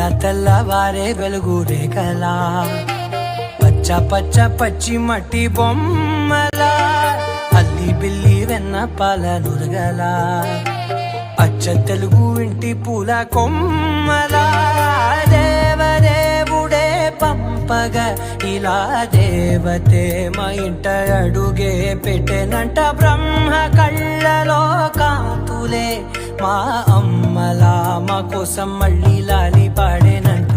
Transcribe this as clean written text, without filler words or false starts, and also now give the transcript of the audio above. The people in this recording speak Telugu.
ఇలా తెల్లవారే వెలుగు రేఖలా పచ్చ పచ్చ పచ్చి మట్టి బొమ్మలా అల్లి బిల్లి వెన్న పాల నురగలా అచ్చ తెలుగు ఇంటి పూల కొమ్మలా దేవదేవుడే పంపగా ఇలా దేవతే మా ఇంట అడుగే పెట్టెనంట బ్రహ్మ కళ్ళలో కాంతులే మా అమ్మలా మా కోసం మళ్ళీ లాలి పాడేనంట.